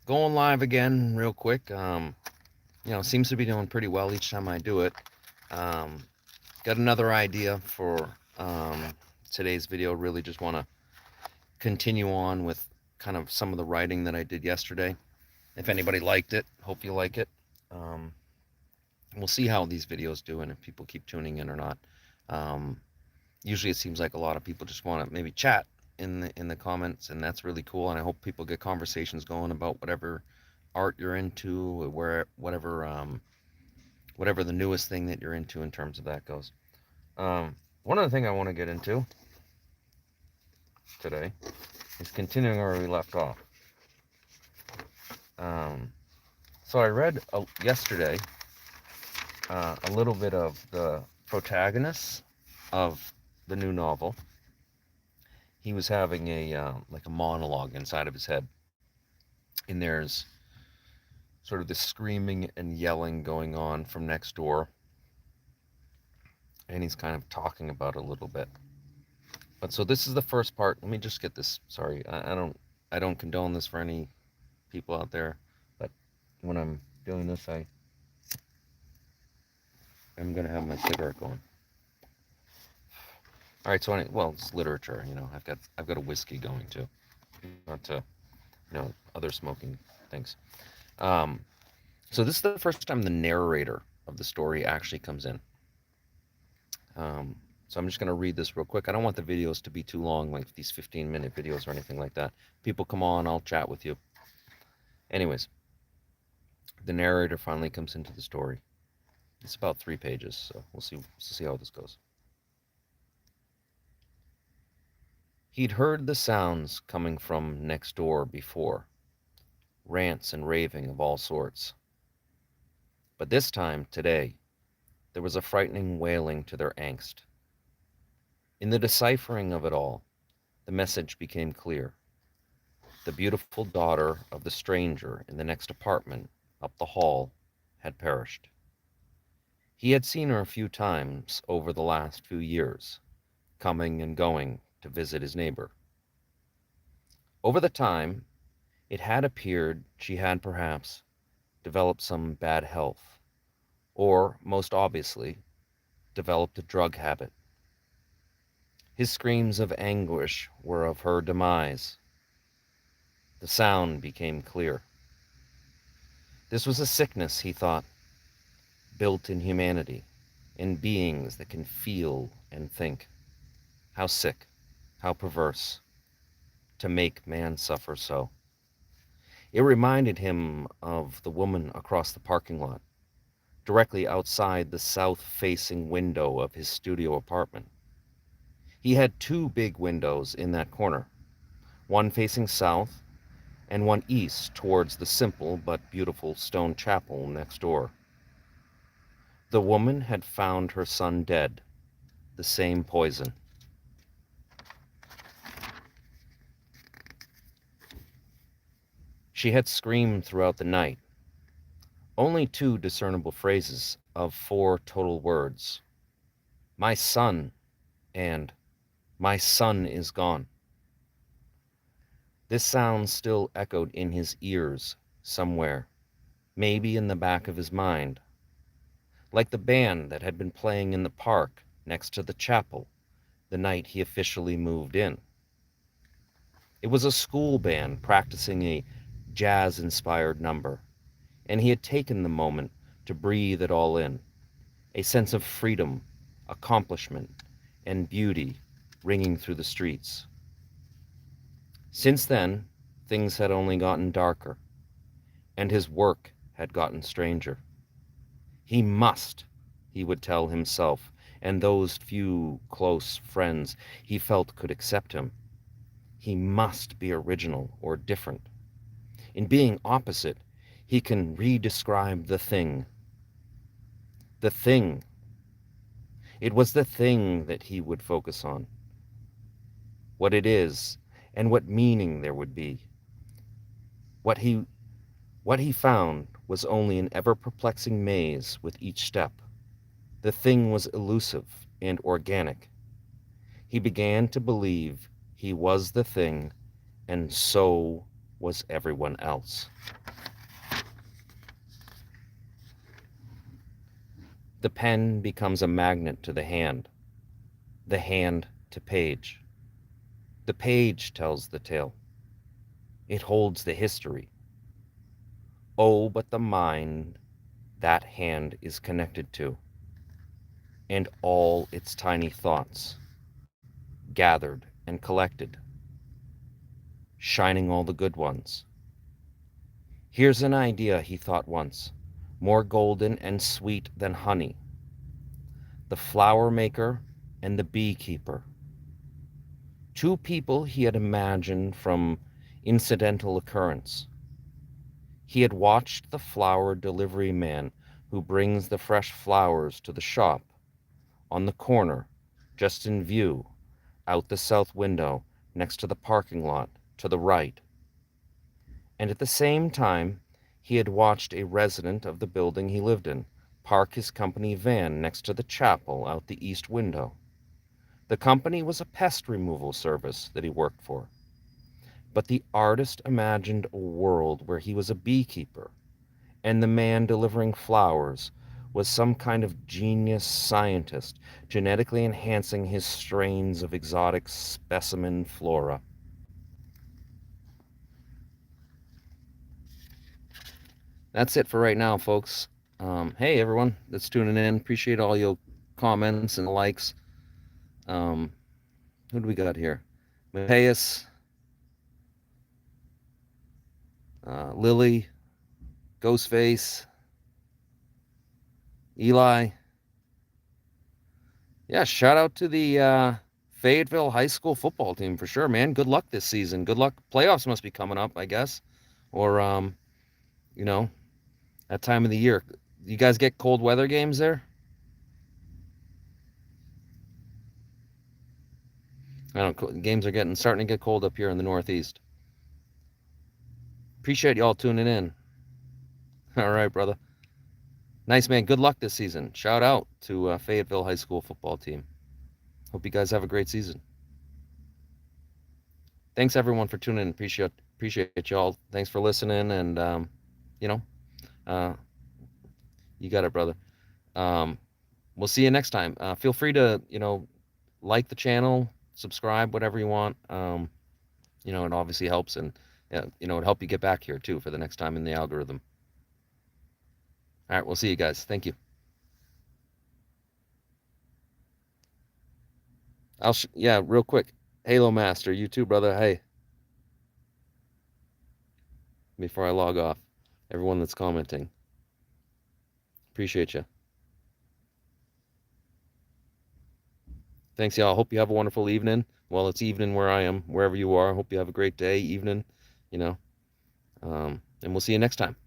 Going live again real quick. Seems to be doing pretty well each time I do it. Um, got another idea for today's video. Really just want to continue on with kind of some of the writing that I did yesterday. If anybody liked it, hope you like it. Um, we'll see how these videos do and if people keep tuning in or not. Um, Usually it seems like a lot of people just want to maybe chat in the comments, and that's really cool. And I hope people get conversations going about whatever art you're into, where whatever the newest thing that you're into in terms of that goes. One other thing I want to get into today is continuing where we left off. Um, so I read yesterday a little bit of the protagonist of the new novel. He was having like a monologue inside of his head, and there's sort of this screaming and yelling going on from next door, and he's kind of talking about it a little bit. But so this is the first part. Let me just get this. Sorry, I don't condone this for any people out there, but when I'm doing this, I'm gonna have my cigarette going. All right, so well, it's literature. I've got a whiskey going too, not to other smoking things. Um, so this is the first time the narrator of the story actually comes in. So I'm just going to read this real quick. I don't want the videos to be too long, like these 15-minute videos or anything like that. People come on, I'll chat with you. Anyways, the narrator finally comes into the story. It's about 3 pages, so we'll see how this goes. He'd heard the sounds coming from next door before, rants and raving of all sorts. But this time, today, there was a frightening wailing to their angst. In the deciphering of it all, the message became clear. The beautiful daughter of the stranger in the next apartment up the hall had perished. He had seen her a few times over the last few years, coming and going to visit his neighbor. Over the time, it had appeared she had perhaps developed some bad health, or, most obviously, developed a drug habit. His screams of anguish were of her demise. The sound became clear. This was a sickness, he thought, built in humanity, in beings that can feel and think. How sick, how perverse, to make man suffer so. It reminded him of the woman across the parking lot, directly outside the south-facing window of his studio apartment. He had 2 big windows in that corner, one facing south and one east towards the simple but beautiful stone chapel next door. The woman had found her son dead, the same poison. She had screamed throughout the night, only 2 discernible phrases of 4 total words. My son, and my son is gone. This sound still echoed in his ears somewhere, maybe in the back of his mind, like the band that had been playing in the park next to the chapel the night he officially moved in. It was a school band practicing a jazz-inspired number, and he had taken the moment to breathe it all in, a sense of freedom, accomplishment, and beauty ringing through the streets. Since then, things had only gotten darker, and his work had gotten stranger. He must, he would tell himself, and those few close friends he felt could accept him. He must be original or different. In being opposite, he can re-describe the thing. The thing. It was the thing that he would focus on. What it is, and what meaning there would be. What he found was only an ever-perplexing maze with each step. The thing was elusive and organic. He began to believe he was the thing, and so was everyone else. The pen becomes a magnet to the hand to page. The page tells the tale. It holds the history. Oh, but the mind that hand is connected to, and all its tiny thoughts, gathered and collected, shining all the good ones. Here's an idea, he thought once, more golden and sweet than honey. The flower maker and the beekeeper. Two people he had imagined from incidental occurrence. He had watched the flower delivery man who brings the fresh flowers to the shop on the corner, just in view, out the south window next to the parking lot to the right. And at the same time, he had watched a resident of the building he lived in park his company van next to the chapel out the east window. The company was a pest removal service that he worked for. But the artist imagined a world where he was a beekeeper, and the man delivering flowers was some kind of genius scientist, genetically enhancing his strains of exotic specimen flora. That's it for right now, folks. Hey, everyone that's tuning in. Appreciate all your comments and likes. Who do we got here? Mateus, Lily, Ghostface, Eli. Yeah, shout out to the Fayetteville High School football team for sure, man. Good luck this season. Good luck. Playoffs must be coming up, I guess, or you know, that time of the year. You guys get cold weather games there? I don't know. Games are getting starting to get cold up here in the Northeast. Appreciate y'all tuning in. All right, brother. Nice, man. Good luck this season. Shout out to Fayetteville High School football team. Hope you guys have a great season. Thanks everyone for tuning in. Appreciate y'all. Thanks for listening, and you know, uh, you got it, brother. Um, we'll see you next time. Feel free to like the channel, subscribe, whatever you want. It obviously helps, and it help you get back here too for the next time in the algorithm. All right, we'll see you guys. Thank you. Yeah, real quick. Halo Master, you too, brother. Hey, before I log off, everyone that's commenting, appreciate you. Thanks, y'all. Hope you have a wonderful evening. Well, it's evening where I am, wherever you are. Hope you have a great day, evening, and we'll see you next time.